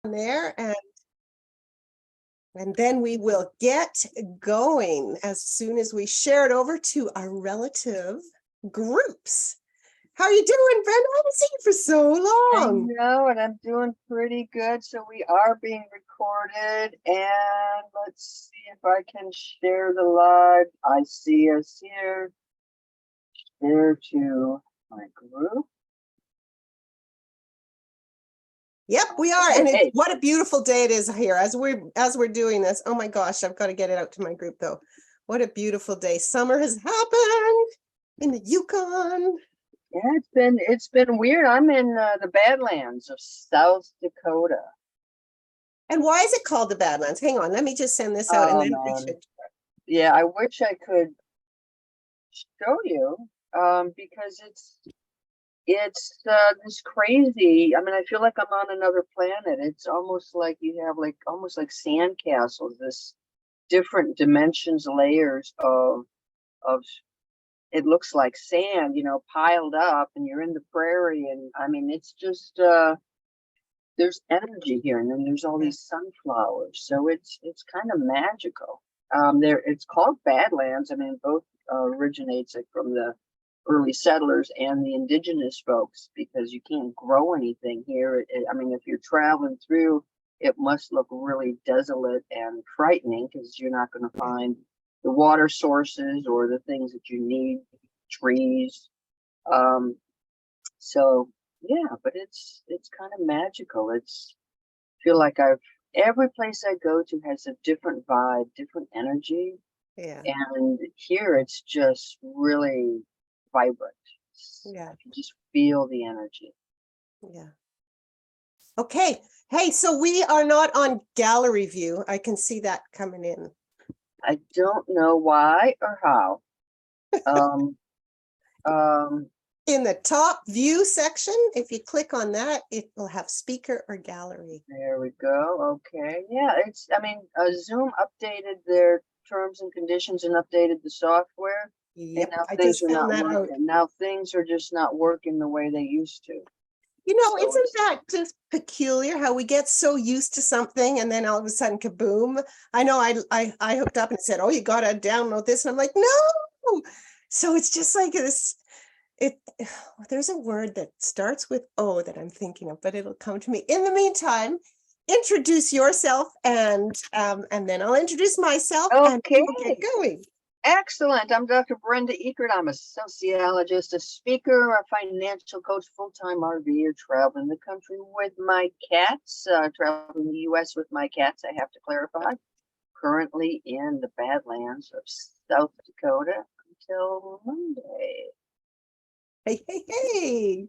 there, and then we will get going as soon as we share it over to our relative groups. How are you doing, Brenda? I haven't seen you for so I long. know, and I'm doing pretty good. So we are being recorded, and let's see if I can share the live. I see us here. Share to my group. Yep, we are. And Hey. what a beautiful day it is here as we're doing this. Oh my gosh, I've got to get it out to my group though. What a beautiful day. Summer has happened in the Yukon. Yeah, it's been weird. I'm in the Badlands of South Dakota. And why is it called the Badlands? Hang on, let me just send this out and then we should. Yeah, I wish I could show you because it's this crazy. I mean, I feel like I'm on another planet. It's almost like you have almost like sand castles, this different dimensions, layers of it looks like sand, piled up, and you're in the prairie. And I mean, it's just there's energy here, and then there's all these sunflowers. So it's kind of magical. It's called Badlands. I mean, both originates from the early settlers and the indigenous folks, because you can't grow anything here. I mean, if you're traveling through, it must look really desolate and frightening, because you're not going to find the water sources or the things that you need, trees. So yeah, but it's kind of magical. Feel like every place I go to has a different vibe, different energy. Yeah. And here it's just really vibrant. Yeah. I can just feel the energy. Yeah. Okay. Hey, so we are not on gallery view. I can see that coming in. I don't know why or how. In the top view section, if you click on that, it will have speaker or gallery. There we go. Okay. Yeah, I mean, Zoom updated their terms and conditions and updated the software. Yep, and now I things just are not found that out. working. Now things are just not working the way they used to. Isn't that just peculiar how we get so used to something and then all of a sudden, kaboom? I know I hooked up and said, oh, you got to download this. And I'm like, no. So it's just like this. There's a word that starts with O that I'm thinking of, but it'll come to me. In the meantime, introduce yourself and then I'll introduce myself. Okay. And we'll get going. Excellent. I'm Dr. Brenda Eckert. I'm a sociologist, a speaker, a financial coach, full-time RVer, traveling the country with my cats, traveling the U.S. with my cats, I have to clarify. Currently in the Badlands of South Dakota until Monday. Hey.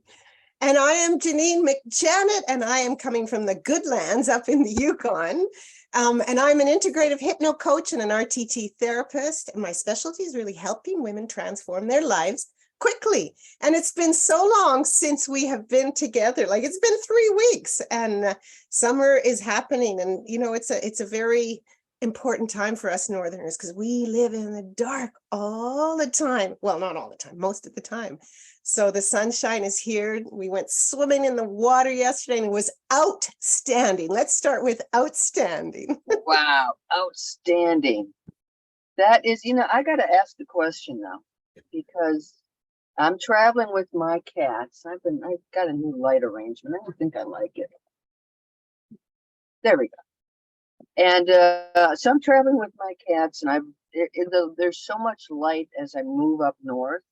And I am Janine McJanet, and I am coming from the good lands up in the Yukon. And I'm an integrative hypno coach and an RTT therapist. And my specialty is really helping women transform their lives quickly. And it's been so long since we have been together. Like, it's been 3 weeks, and summer is happening. And, it's a very important time for us Northerners, because we live in the dark all the time. Well, not all the time, most of the time. So the sunshine is here. We went swimming in the water yesterday and it was outstanding. Let's start with outstanding. Wow, outstanding. That is, I got to ask the question now, because I'm traveling with my cats. I've got a new light arrangement. I don't think I like it. There we go. And so I'm traveling with my cats, and there's so much light as I move up north.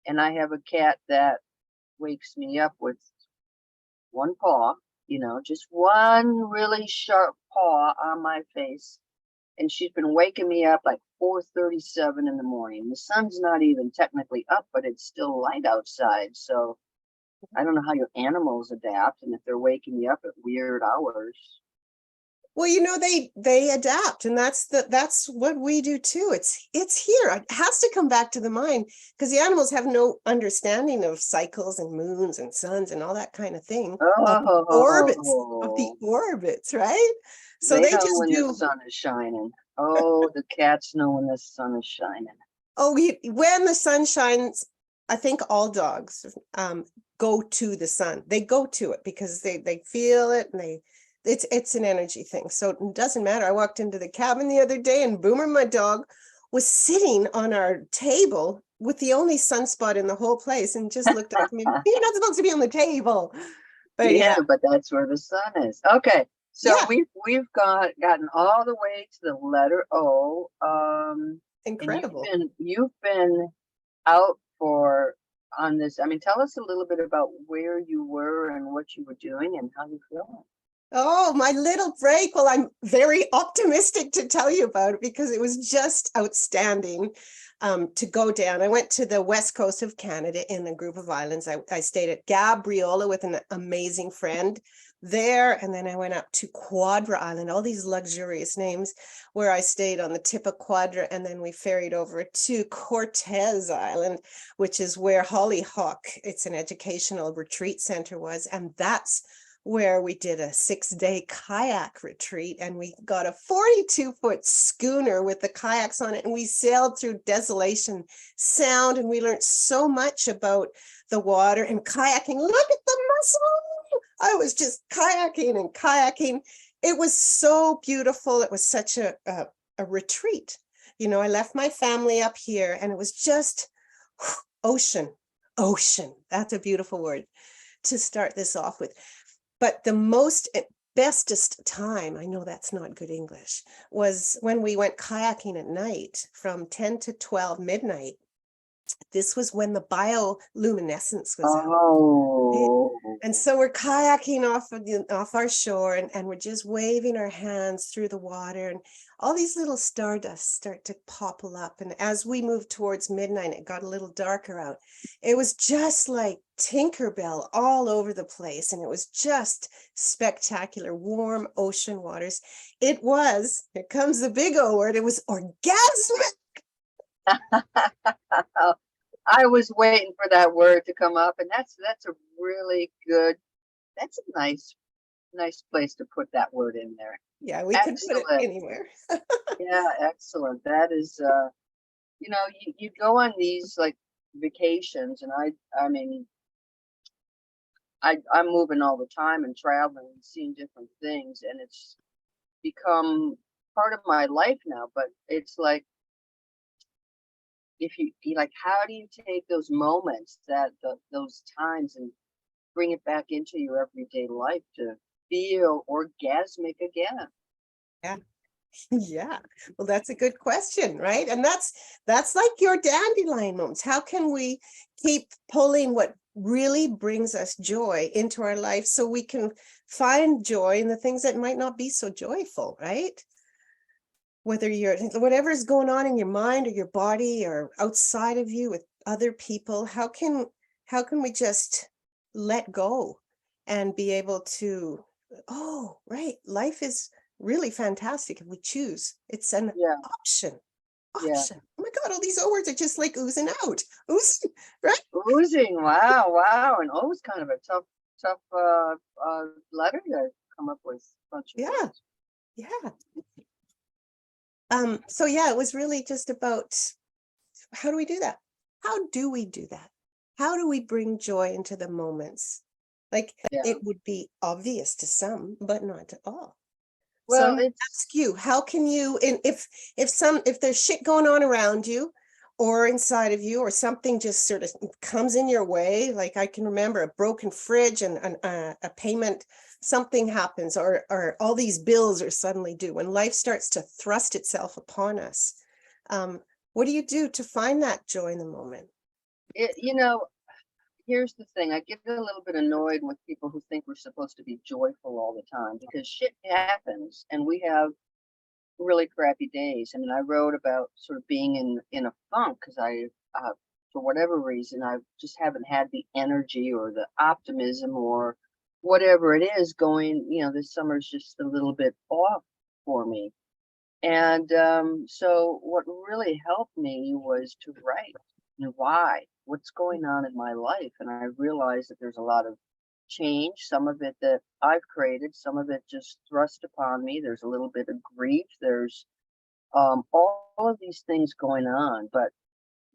And I have a cat that wakes me up with one paw, just one really sharp paw on my face. And she's been waking me up like 4:37 in the morning. The sun's not even technically up, but it's still light outside. So I don't know how your animals adapt, and if they're waking you up at weird hours. Well, they adapt, and that's what we do too. It's here. It has to come back to the mind, because the animals have no understanding of cycles and moons and suns and all that kind of thing. Of the orbits, right? So they know just when the sun is shining. Oh, the cats know when the sun is shining. Oh, when the sun shines, I think all dogs go to the sun. They go to it because they feel it, and It's an energy thing. So it doesn't matter. I walked into the cabin the other day and Boomer, my dog, was sitting on our table with the only sunspot in the whole place and just looked up at me. You're not supposed to be on the table. But Yeah, yeah, but that's where the sun is. Okay. So yeah, we've gotten all the way to the letter O. And incredible. you've been out for on this. I mean, tell us a little bit about where you were and what you were doing and how you feeling. Oh, my little break. Well, I'm very optimistic to tell you about it because it was just outstanding to go down. I went to the west coast of Canada in a group of islands. I stayed at Gabriola with an amazing friend there. And then I went up to Quadra Island, all these luxurious names, where I stayed on the tip of Quadra. And then we ferried over to Cortez Island, which is where Hollyhock, it's an educational retreat center, was. And that's where we did a 6-day kayak retreat, and we got a 42-foot schooner with the kayaks on it, and we sailed through Desolation Sound, and we learned so much about the water and kayaking. Look at the muscle. I was just kayaking and kayaking. It was so beautiful. It was such a retreat. You know, I left my family up here, and it was just ocean. That's a beautiful word to start this off with. But the most bestest time, I know that's not good English, was when we went kayaking at night from 10 to 12 midnight. This was when the bioluminescence was out. Oh, And so we're kayaking off our shore, and we're just waving our hands through the water, and all these little stardust start to popple up. And as we moved towards midnight, it got a little darker out. It was just like Tinkerbell all over the place, and it was just spectacular, warm ocean waters. It was, here comes the big O word, it was orgasmic. I was waiting for that word to come up, and that's a really good. That's a nice place to put that word in there. Yeah, we could put it Excellent. anywhere. Yeah, excellent. That is, you go on these like vacations, and I mean, I'm moving all the time and traveling and seeing different things, and it's become part of my life now. But it's like, if you like, how do you take those moments those times and bring it back into your everyday life to feel orgasmic again? Yeah. Yeah. Well, that's a good question, right? And that's like your dandelion moments. How can we keep pulling what really brings us joy into our life so we can find joy in the things that might not be so joyful, right? Whatever is going on in your mind or your body or outside of you with other people, how can we just let go and be able to, oh, right, life is really fantastic if we choose. It's an Yeah, option. yeah. Oh my God, all these O words are just like oozing out. Oozing, right? Oozing. Wow, wow. And O is kind of a tough letter to come up with a bunch of Yeah, words. yeah. So yeah, it was really just about how do we do that? How do we do that? How do we bring joy into the moments? Like Yeah. it would be obvious to some, but not to all. So I'm Well, going to ask you, how can you, and if there's shit going on around you or inside of you, or something just sort of comes in your way, like I can remember a broken fridge and a payment, something happens, or all these bills are suddenly due, when life starts to thrust itself upon us. What do you do to find that joy in the moment? you know, here's the thing. I get a little bit annoyed with people who think we're supposed to be joyful all the time, because shit happens and we have really crappy days. I mean, I wrote about sort of being in a funk because for whatever reason, I just haven't had the energy or the optimism or whatever it is going. This summer's just a little bit off for me. And so what really helped me was to write. Why? What's going on in my life? And I realized that there's a lot of change, some of it that I've created, some of it just thrust upon me. There's a little bit of grief. There's all of these things going on, but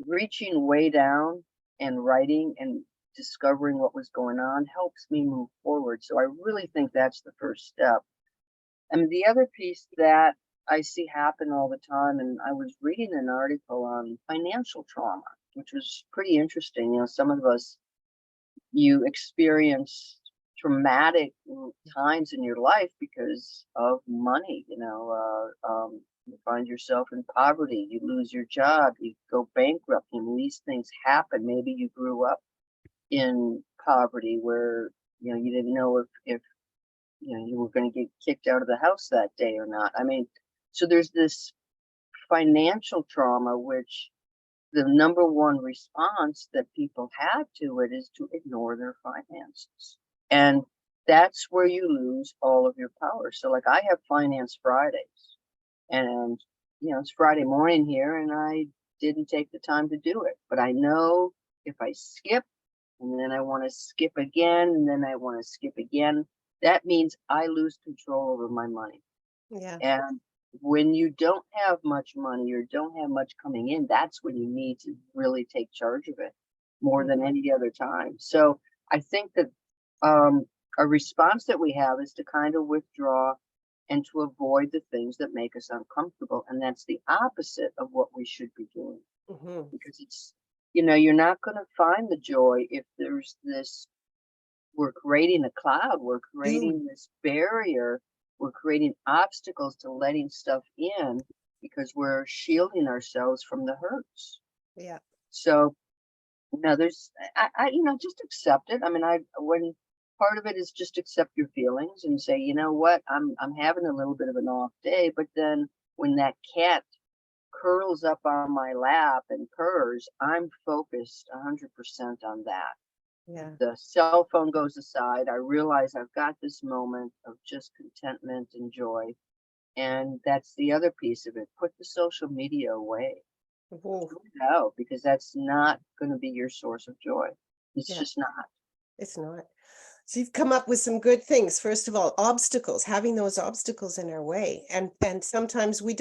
reaching way down and writing and discovering what was going on helps me move forward. So I really think that's the first step. And the other piece that I see happen all the time, and I was reading an article on financial trauma, which was pretty interesting. You know, some of us, you experience traumatic times in your life because of money. You find yourself in poverty, you lose your job, you go bankrupt, and these things happen. Maybe you grew up in poverty where, you know, you didn't know if you know you were going to get kicked out of the house that day or not. I mean, so there's this financial trauma, which the number one response that people have to it is to ignore their finances. And that's where you lose all of your power. So like I have finance Fridays, and you know, it's Friday morning here and I didn't take the time to do it. But I know if I skip and then I want to skip again and then I want to skip again, that means I lose control over my money. Yeah. And when you don't have much money or don't have much coming in, that's when you need to really take charge of it more than any other time. So I think that a response that we have is to kind of withdraw and to avoid the things that make us uncomfortable. And that's the opposite of what we should be doing. Mm-hmm. Because it's, you know, you're not going to find the joy if there's this, we're creating a cloud, we're creating this barrier, we're creating obstacles to letting stuff in because we're shielding ourselves from the hurts. Yeah. So now there's, you know, just accept it. I mean, when part of it is just accept your feelings and say, you know what, I'm having a little bit of an off day, but then when that cat curls up on my lap and purrs, I'm focused 100% on that. Yeah. The cell phone goes aside. I realize I've got this moment of just contentment and joy. And that's the other piece of it. Put the social media away. Whoa. No, because that's not going to be your source of joy. It's Yeah. just not. It's not. So you've come up with some good things. First of all, obstacles, having those obstacles in our way. And sometimes we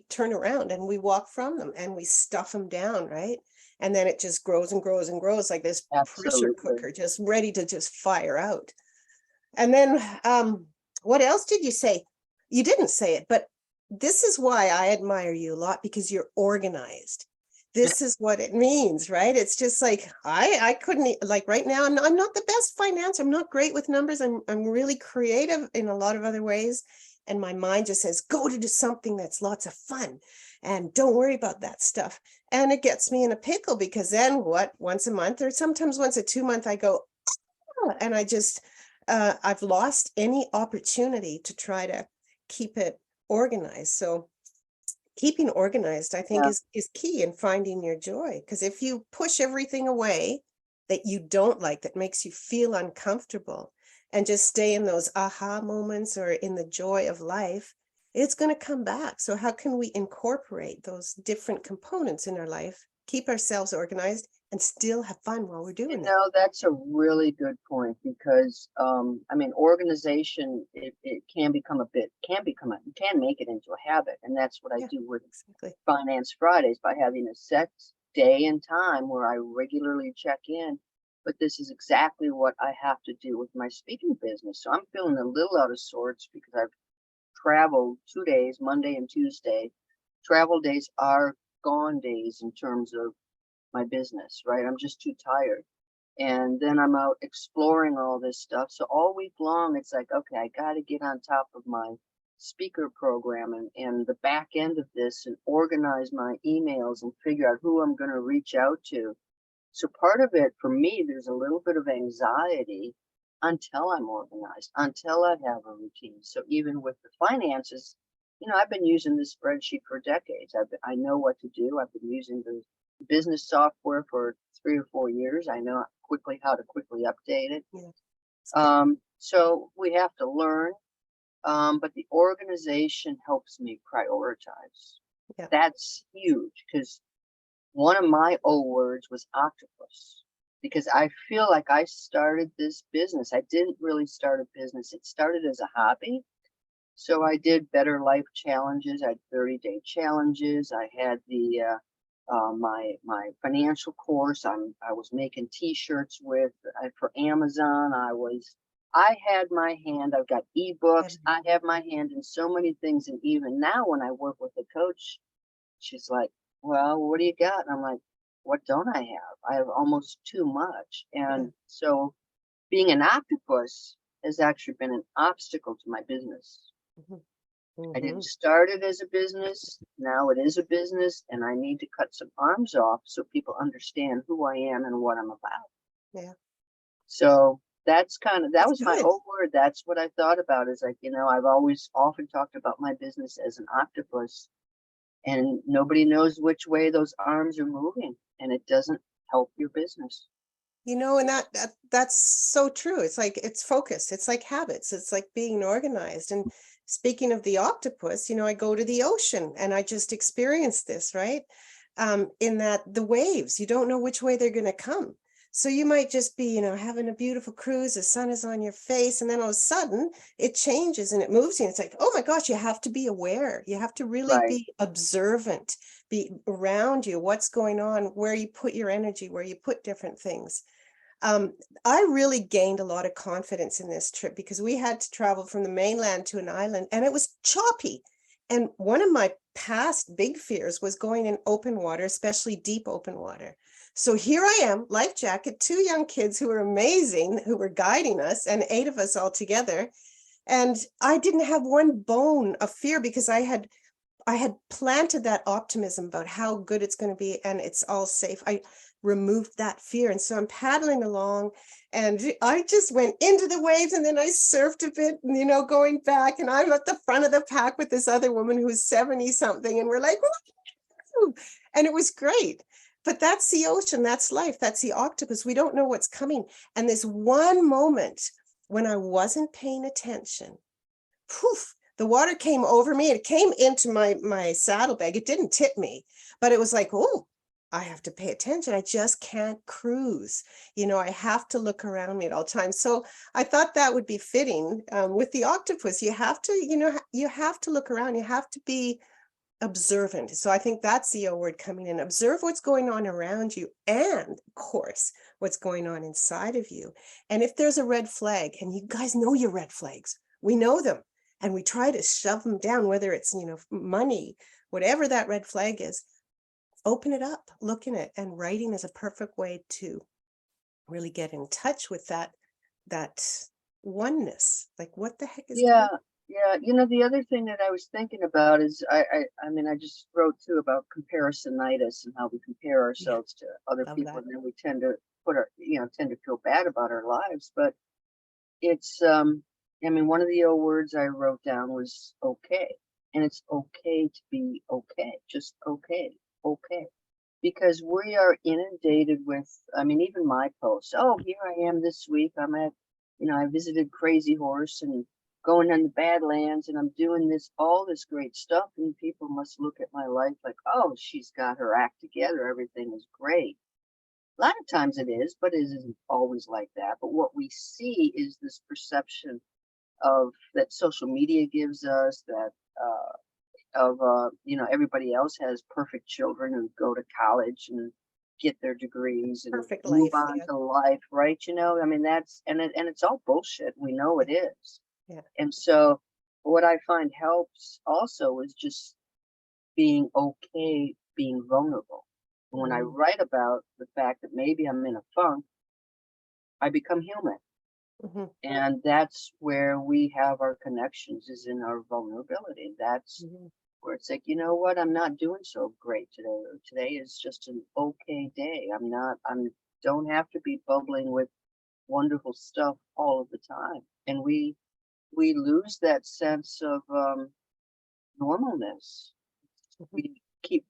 turn around and we walk from them and we stuff them down, right? And then it just grows and grows and grows like this pressure Absolutely. cooker, just ready to just fire out. And then what else did you say? You didn't say it, but this is why I admire you a lot, because you're organized. This is what it means, right? It's just like I couldn't, like right now I'm not the best finance. I'm not great with numbers. I'm really creative in a lot of other ways, and my mind just says go to do something that's lots of fun and don't worry about that stuff. And it gets me in a pickle because then what, once a month or sometimes once a 2 month I go, oh, and I just I've lost any opportunity to try to keep it organized. So keeping organized, I think, Yeah. is key in finding your joy. Because if you push everything away that you don't like, that makes you feel uncomfortable, and just stay in those aha moments or in the joy of life, it's going to come back. So how can we incorporate those different components in our life, keep ourselves organized, and still have fun while we're You doing it? know, that's a really good point because, I mean, organization, it can become a bit, you can make it into a habit. And that's what I Yeah, do with exactly. Finance Fridays by having a set day and time where I regularly check in. But this is exactly what I have to do with my speaking business. So I'm feeling a little out of sorts because I've traveled 2 days, Monday and Tuesday. Travel days are gone days in terms of my business, right? I'm just too tired. And then I'm out exploring all this stuff. So all week long, it's like, okay, I got to get on top of my speaker program and the back end of this and organize my emails and figure out who I'm going to reach out to. So part of it for me, there's a little bit of anxiety until I'm organized, until I have a routine. So even with the finances, you know, I've been using this spreadsheet for decades. I know what to do. I've been using the business software for 3 or 4 years. I know how to quickly update it. Yeah. So we have to learn, but the organization helps me prioritize. Yeah. That's huge because one of my old words was octopus, because I feel like I started this business. I didn't really start a business. It started as a hobby. So I did Better Life challenges. I had 30-day challenges. I had my financial course. I was making T-shirts with for Amazon. I was I had my hand, I've got ebooks, Everything. I have my hand in so many things. And even now when I work with a coach, she's like, well, what do you got? And I'm like, what don't I have? I have almost too much. Yeah. And so being an octopus has actually been an obstacle to my business. Mhm. I didn't Mhm. start it as a business. Now it is a business, and I need to cut some arms off so people understand who I am and what I'm about. Yeah, So that's that that's was my good. old word. That's what I thought about, is like, I've always often talked about my business as an octopus, and nobody knows which way those arms are moving, and it doesn't help your business. And that's so true. It's like it's focused. It's like habits. It's like being organized. And speaking of the octopus, I go to the ocean and I just experienced this, right? In that the waves, you don't know which way they're going to come. So you might just be, having a beautiful cruise, the sun is on your face, and then all of a sudden it changes and it moves you. And it's like, oh my gosh, you have to be aware. You have to really Right. be observant, be around you, what's going on, where you put your energy, where you put different things. um, I really gained a lot of confidence in this trip because we had to travel from the mainland to an island and it was choppy. And one of my past big fears was going in open water, especially deep open water. So here I am, life jacket, two young kids who were amazing, who were guiding us, and 8 of us all together. And I didn't have one bone of fear because I had planted that optimism about how good it's going to be and it's all safe. I removed that fear. And so I'm paddling along and I just went into the waves and then I surfed a bit, going back. And I'm at the front of the pack with this other woman who's 70 something. And we're like, woo! And it was great. But that's the ocean. That's life. That's the octopus. We don't know what's coming. And this one moment when I wasn't paying attention, poof, the water came over me. It came into my saddlebag. It didn't tip me, but it was like, oh, I have to pay attention. I just can't cruise. I have to look around me at all times. So I thought that would be fitting with the octopus. You have to, you have to look around. You have to be observant. So I think that's the O word coming in. Observe what's going on around you and, of course, what's going on inside of you. And if there's a red flag, and you guys know your red flags, we know them, and we try to shove them down, whether it's, money, whatever that red flag is, open it up, look in it, and writing is a perfect way to really get in touch with that oneness. Like, what the heck is Yeah. going Yeah. The other thing that I was thinking about is I just wrote too about comparisonitis and how we compare on? Yeah, ourselves to other love people, that. and then we tend to tend to feel bad about our lives. But it's one of the old words I wrote down was okay. And it's okay to be okay, just okay, okay. Because we are inundated with, even my posts. Oh, here I am this week. I visited Crazy Horse and going on the Badlands, and I'm doing all this great stuff. And people must look at my life like, oh, she's got her act together. Everything is great. A lot of times it is, but it isn't always like that. But what we see is this perception of that social media gives us, that everybody else has perfect children who go to college and get their degrees and Perfect move life. on Yeah, to life, right? That's and it's all bullshit. We know it is. yeah. And so what I find helps also is just being okay being vulnerable. And when I Mm. write about the fact that maybe I'm in a funk, I become human. Mhm, And that's where we have our connections, is in our vulnerability. That's mhm. where it's like, you know what, I'm not doing so great today, or today is just an okay day. I'm don't have to be bubbling with wonderful stuff all of the time. And we lose that sense of normalness. Mhm. We keep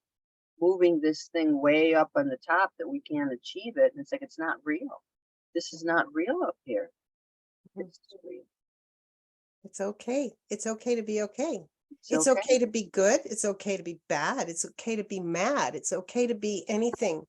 moving this thing way up on the top that we can't achieve it. And it's like, it's not real. This is not real up here. Mhm. It's real. It's okay. It's okay to be okay. It's It's okay. okay to be good. It's okay to be bad. It's okay to be mad. It's okay to be anything.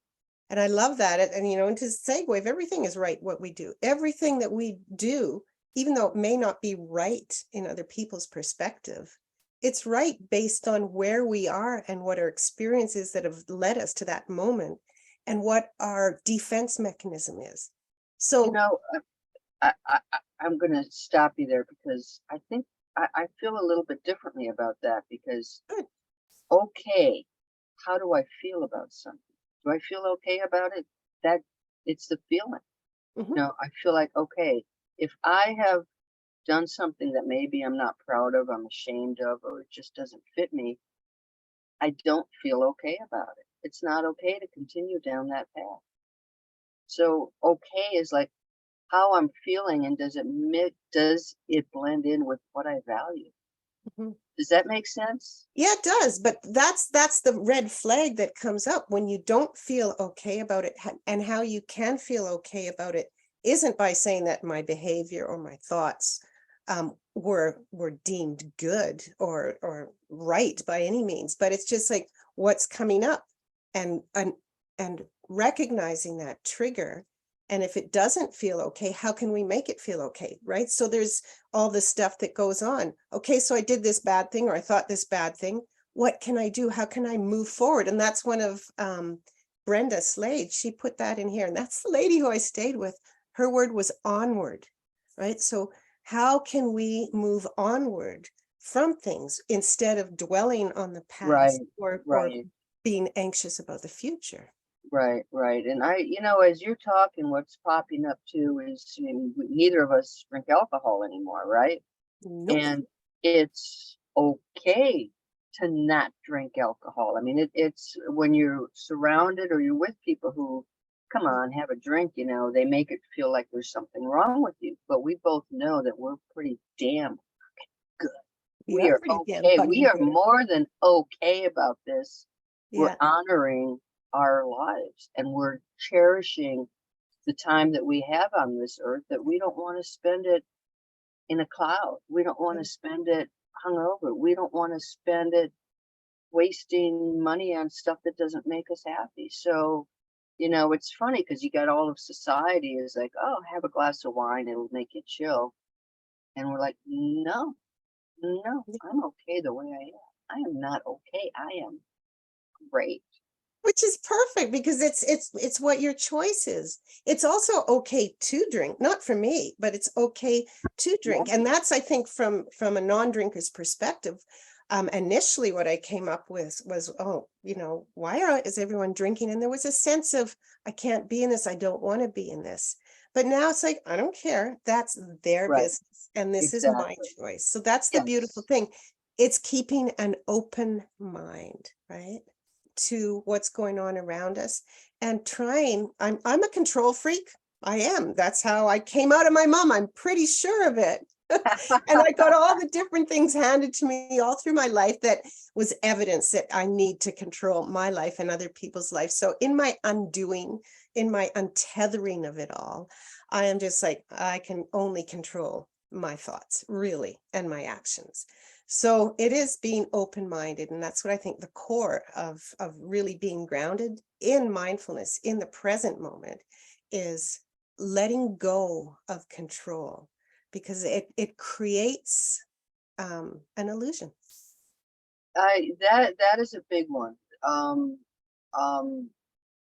And I love that. And to segue, everything is right what we do. Everything that we do, even though it may not be right in other people's perspective, it's right based on where we are and what our experiences that have led us to that moment and what our defense mechanism is. You So, know, I I'm gonna stop you there because I think I feel a little bit differently about that because, Good. okay, how do I feel about something? Do I feel okay about it? That it's the feeling. Mhm. You know, I feel like, okay, if I have done something that maybe I'm not proud of, I'm ashamed of, or it just doesn't fit me, I don't feel okay about it. It's not okay to continue down that path. So okay is like how I'm feeling, and does it blend in with what I value? Mhm. Does that make sense? Yeah, it does. But that's the red flag that comes up when you don't feel okay about it. And how you can feel okay about it isn't by saying that my behavior or my thoughts were deemed good or right by any means, but it's just like what's coming up and and recognizing that trigger. And if it doesn't feel okay, how can we make it feel okay? Right. So there's all the stuff that goes on. Okay, so I did this bad thing or I thought this bad thing. What can I do? How can I move forward? And that's one of Brenda Slade. She put that in here. And that's the lady who I stayed with. Her word was onward, right? So how can we move onward from things instead of dwelling on the Right, past or right, being anxious about the future? right, right. And as you're talking, what's popping up too is, neither of us drink alcohol anymore, right? Nope. And it's okay to not drink alcohol. I mean, it's when you're surrounded or you're with people who, come on, have a drink, they make it feel like there's something wrong with you. But we both know that we're pretty damn good. We We are are pretty damn okay. We bugging are good. more than okay about this. We're Yeah. honoring our lives and we're cherishing the time that we have on this earth, that we don't want to spend it in a cloud. We don't want to spend it hungover. We don't want to spend it wasting money on stuff that doesn't make us happy. So, it's funny because you got all of society is like, oh, have a glass of wine, it'll make you chill. And we're like, no, no, I'm okay the way I am. I am not okay. I am great. Which is perfect because it's what your choice is. It's also okay to drink, not for me, but it's okay to Yeah, drink. And that's, I think, from a non-drinker's perspective. Initially what I came up with was, oh, is everyone drinking? And there was a sense of, I can't be in this, I don't want to be in this. But now it's like, I don't care. That's their right. business. And this is my Exactly. choice. So that's the beautiful Yes. thing. It's keeping an open mind, right? To what's going on around us and I'm a control freak. I am. That's how I came out of my mom. I'm pretty sure of it. And I got all the different things handed to me all through my life that was evidence that I need to control my life and other people's life. So in my undoing, in my untethering of it all, I am just like, I can only control my thoughts, really, and my actions. So it is being open-minded, and that's what I think the core of really being grounded in mindfulness in the present moment is letting go of control, because it creates an illusion. That is a big one. Um, um,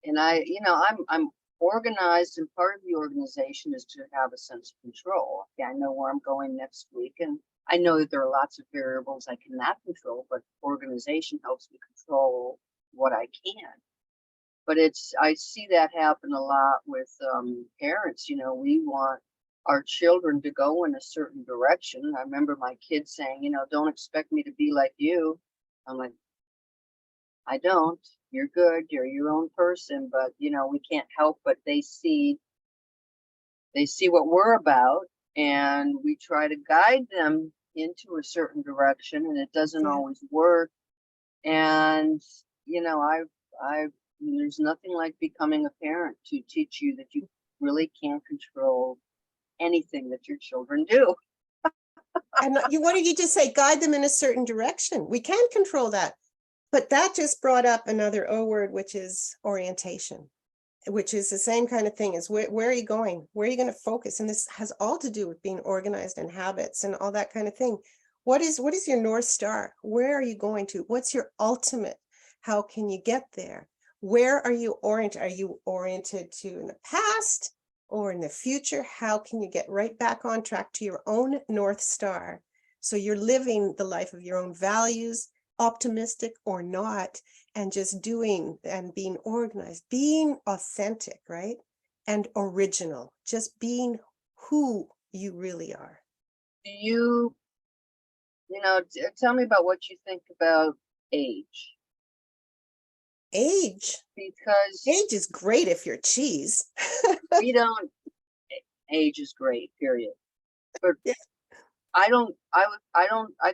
and I'm organized, and part of the organization is to have a sense of control. Okay, I know where I'm going next week, and I know that there are lots of variables I cannot control, but organization helps me control what I can. But I see that happen a lot with parents. We want our children to go in a certain direction. I remember my kids saying, don't expect me to be like you. I'm like, I don't. You're good. You're your own person, but we can't help but they see what we're about, and we try to guide them into a certain direction, and it doesn't Yeah. always work. And I've there's nothing like becoming a parent to teach you that you really can't control anything that your children do. And what did you just say? Guide them in a certain direction. We can control that. But that just brought up another O word, which is orientation, which is the same kind of thing as where are you going? Where are you going to focus? And this has all to do with being organized and habits and all that kind of thing. What is your North Star? Where are you going to? What's your ultimate? How can you get there? Where are you oriented? Are you oriented to in the past? or in the future, how can you get right back on track to your own North Star? So you're living the life of your own values, optimistic or not, and just doing and being organized, being authentic, right? And original, just being who you really are. Do you, tell me about what you think about age, Age. because Age is great if you're cheese. we don't, age is great, period. But Yeah. I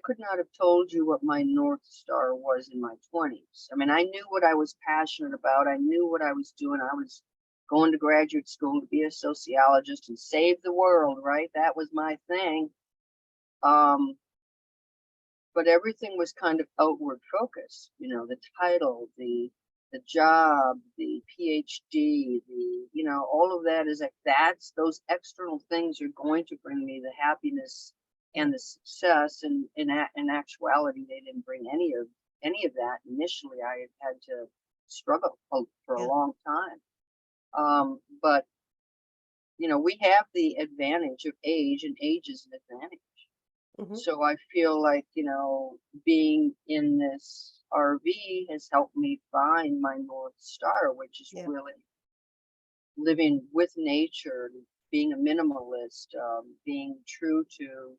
could not have told you what my North Star was in my 20s. I mean, I knew what I was passionate about. I knew what I was doing. I was going to graduate school to be a sociologist and save the world, right? That was my thing. But everything was kind of outward focused, the title, the job, the PhD, all of that is like, those external things are going to bring me the happiness and the success. And in actuality, they didn't bring any of that. Initially, I had to struggle for a Yeah. long time. But we have the advantage of age, and age is an advantage. Mhm. So I feel like, being in this RV has helped me find my North Star, which is Yeah. really living with nature, being a minimalist, being true to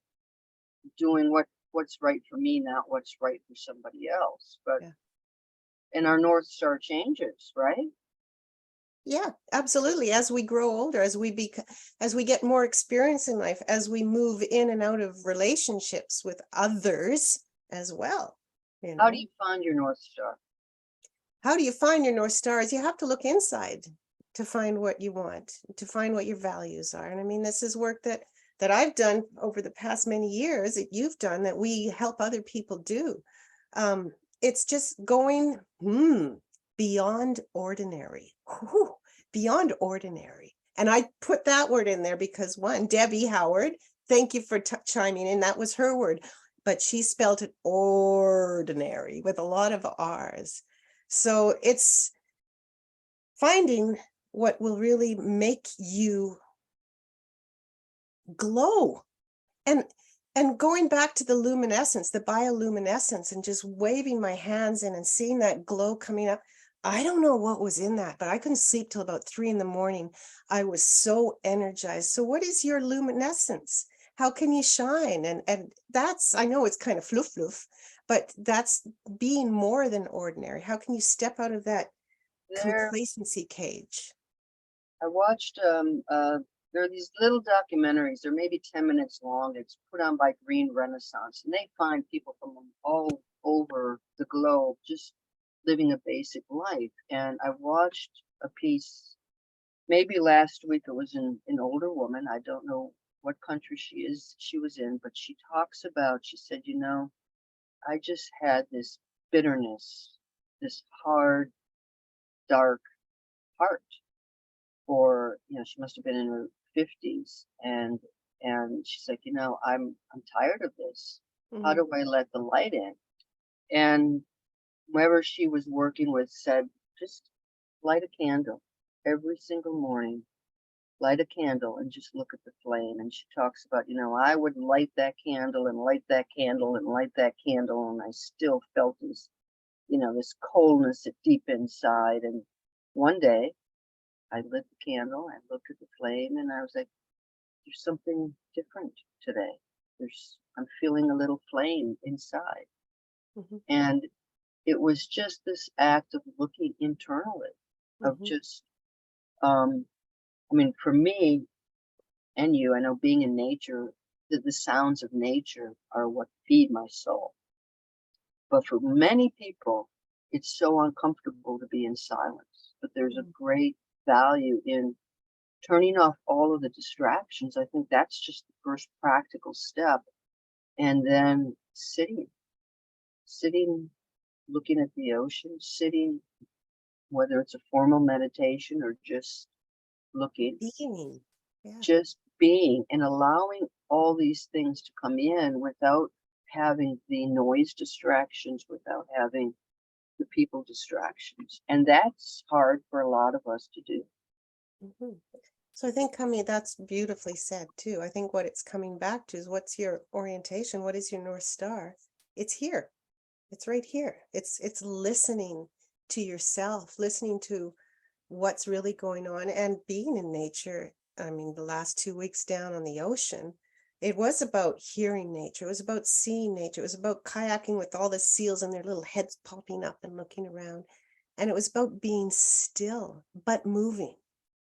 doing what's right for me, not what's right for somebody else. But Yeah. and our North Star changes, right? Yeah, absolutely. As we grow older, as we get more experience in life, as we move in and out of relationships with others as well, How do you find your North Star? How do you find your North Stars? You have to look inside to find what you want, to find what your values are. And I mean, this is work that I've done over the past many years, that you've done, that we help other people do. It's just going beyond ordinary. Whew, beyond ordinary. And I put that word in there because, one, Debbie Howard, thank you for chiming in. That was her word, but she spelled it ordinary with a lot of R's. So it's finding what will really make you glow. And going back to the luminescence, the bioluminescence, and just waving my hands in and seeing that glow coming up. I don't know what was in that, but I couldn't sleep till about 3 a.m. I was so energized. So what is your luminescence? How can you shine? And that's, I know it's kind of fluff, but that's being more than ordinary. How can you step out of that There, complacency cage? I watched there are these little documentaries. They're maybe 10 minutes long. It's put on by Green Renaissance, and they find people from all over the globe just living a basic life. And I watched a piece maybe last week. It was an older woman. I don't know what country she was in, but she talks about, she said, I just had this bitterness, this hard, dark heart. Or she must have been in her 50s, and she's like, I'm tired of this. How Mhm. do I let the light in? And whoever she was working with said, just light a candle every single morning. Light a candle and just look at the flame. And she talks about, I would light that candle and light that candle and light that candle, and I still felt this coldness deep inside. And one day I lit the candle, I looked at the flame, and I was like, there's something different today. I'm feeling a little flame inside. Mhm. And it was just this act of looking internally, of Mhm. just, I mean, for me and you, I know being in nature, the sounds of nature are what feed my soul. But for many people, it's so uncomfortable to be in silence. But there's a Mhm. great value in turning off all of the distractions. I think that's just the first practical step. And then sitting, looking at the ocean, sitting, whether it's a formal meditation or just looking, Being. Yeah. just being, and allowing all these things to come in without having the noise distractions, without having the people distractions. And that's hard for a lot of us to do. Mhm. So I think, Kami, that's beautifully said too. I think what it's coming back to is, what's your orientation? What is your North Star? It's here. It's right here. It's listening to yourself, listening to what's really going on, and being in nature. I mean, the last 2 weeks down on the ocean, it was about hearing nature. It was about seeing nature. It was about kayaking with all the seals and their little heads popping up and looking around. And it was about being still, but moving.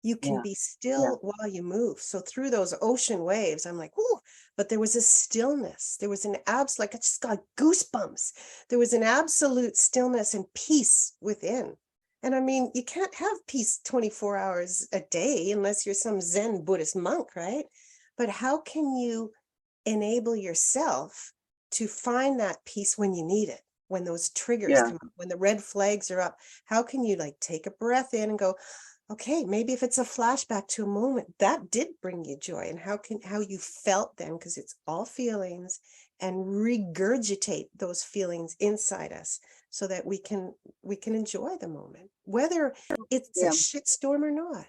You can Yeah, be yeah, still while you move. So through those ocean waves, I'm like, "Ooh," but there was a stillness. There was an like, I just got goosebumps. There was an absolute stillness and peace within. And I mean, you can't have peace 24 hours a day unless you're some Zen Buddhist monk, right? But how can you enable yourself to find that peace when you need it? When those triggers yeah, come up, when the red flags are up, how can you like take a breath in and go, okay, maybe if it's a flashback to a moment that did bring you joy, and how you felt then, because it's all feelings, and regurgitate those feelings inside us so that we can enjoy the moment, whether it's a yeah. shitstorm or not.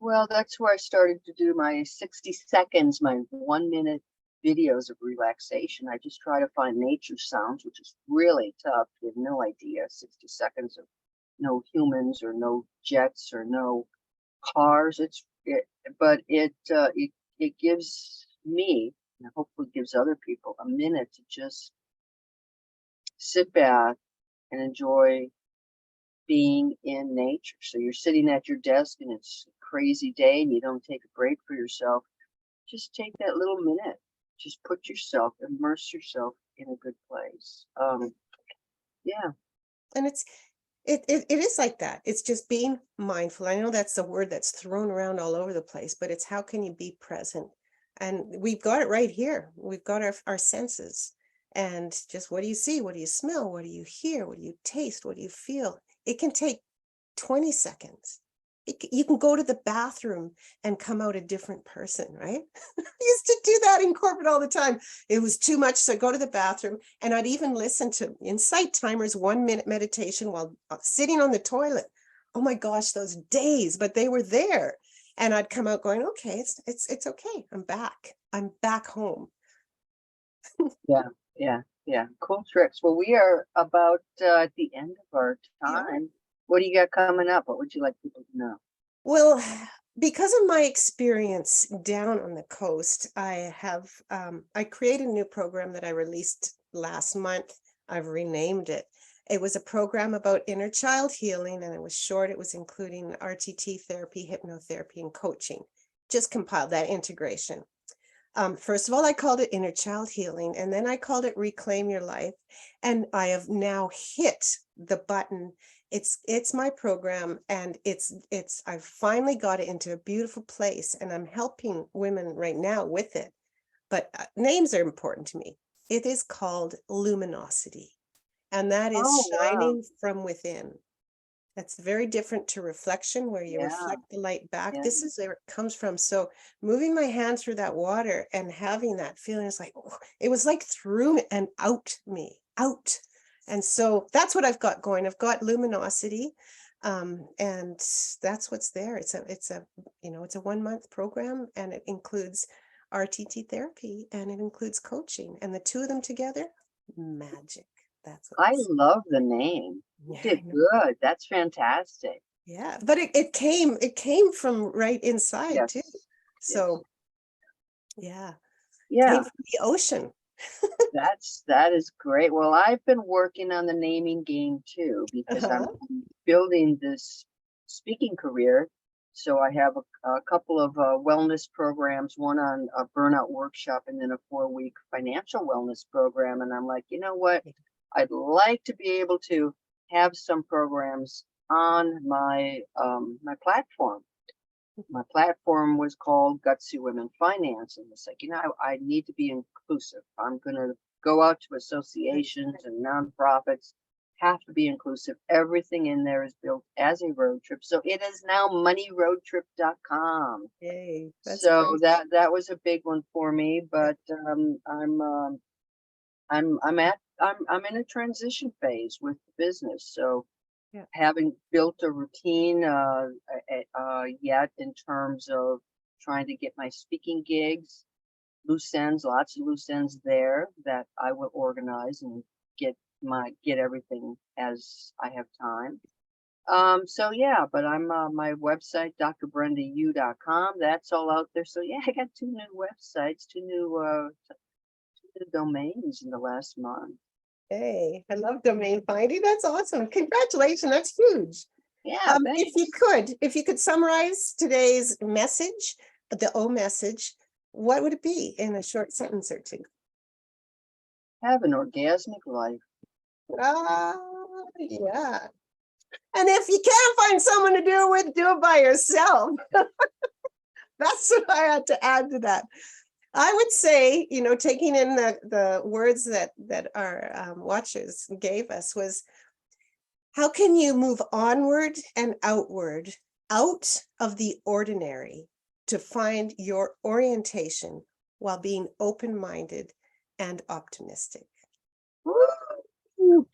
Well, that's where I started to do my 60 seconds, my 1 minute videos of relaxation. I just try to find nature sounds, which is really tough. You have no idea. 60 seconds of no humans or no jets or no cars. But it gives me, and hopefully gives other people, a minute to just sit back and enjoy being in nature. So you're sitting at your desk and it's a crazy day and you don't take a break for yourself. Just take that little minute. Just put yourself, immerse yourself in a good place. Yeah, And it is like that. It's just being mindful. I know that's the word that's thrown around all over the place, but it's how can you be present? And we've got it right here. We've got our senses. And just, what do you see? What do you smell? What do you hear? What do you taste? What do you feel? It can take 20 seconds. You can go to the bathroom and come out a different person, right? I used to do that in corporate all the time. It was too much. So I'd go to the bathroom, and I'd even listen to Insight Timer's 1 minute meditation while sitting on the toilet. Oh my gosh, those days, but they were there. And I'd come out going, okay, it's okay. I'm back. I'm back home. yeah, yeah, yeah. Cool tricks. Well, we are about at the end of our Yeah. time. What do you got coming up? What would you like people to know? Well, because of my experience down on the coast, I created a new program that I released last month. I've renamed it. It was a program about inner child healing, and it was short. It was including RTT therapy, hypnotherapy, and coaching. Just compiled that integration. First of all, I called it Inner Child Healing, and then I called it Reclaim Your Life. And I have now hit the button. It's my program, and I've finally got it into a beautiful place, and I'm helping women right now with it. But names are important to me. It is called Luminosity, and that is Oh, wow. shining from within. That's very different to reflection, where you Yeah, reflect the light back. yeah. This is where it comes from. So moving my hand through that water and having that feeling is like, oh, it was like through me and out me, out. And so that's what I've got going. I've got luminosity. And that's what's there. It's a 1 month program, and it includes RTT therapy, and it includes coaching, and the two of them together, magic. That's what I it's. love the name. You Yeah, I did know. good. That's fantastic. Yeah, but it came from right inside too. Yes, yes. So yeah, came Yeah, from the ocean. that is great. Well, I've been working on the naming game too because I'm Uh-huh. building this speaking career. So I have a couple of wellness programs, one on a burnout workshop and then a 4 week financial wellness program. And I'm like, you know what? I'd like to be able to have some programs on my platform. My platform was called Gutsy Women Finance, and it's like, I need to be inclusive. I'm going to go out to associations and nonprofits, have to be inclusive. Everything in there is built as a road trip. So it is now moneyroadtrip.com. Yay, that's So great. that was a big one for me, but I'm in a transition phase with the business. So haven't built a routine yet in terms of trying to get my speaking gigs, loose ends, lots of loose ends there that I will organize and get everything as I have time. So yeah, but I'm my website, drbrendau.com. That's all out there. So yeah, I got two new websites, two new domains in the last month. Hey, I love domain finding. That's awesome. Congratulations. That's huge. Yeah, If you could summarize today's message, the O message, what would it be in a short sentence or two? have an orgasmic life. Ah, yeah. And if you can't find someone to do it with, do it by yourself. That's what I had to add to that. I would say, taking in the words that our watchers gave us was, how can you move onward and outward, out of the ordinary, to find your orientation while being open-minded and optimistic? Woo!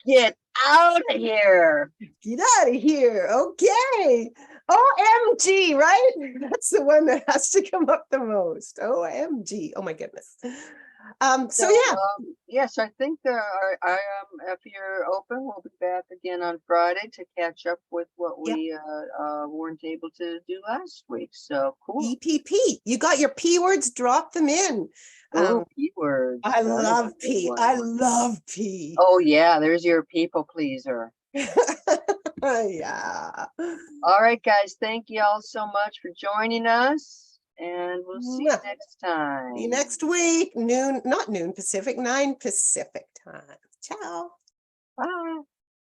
Get out of here. Get out of here. Okay. OMG, right? That's the one that has to come up the most. OMG. Oh my goodness. So yeah. Yes, I think if you're open, we'll be back again on Friday to catch up with what we weren't able to do last week. So cool. EPP. You got your P words, drop them in. Keywords. I love P. I love P. Oh yeah, there's your people pleaser. Yeah. All right, guys. Thank you all so much for joining us, and we'll see you next time. See you next week, noon, not noon Pacific, 9 Pacific time. Ciao. Bye.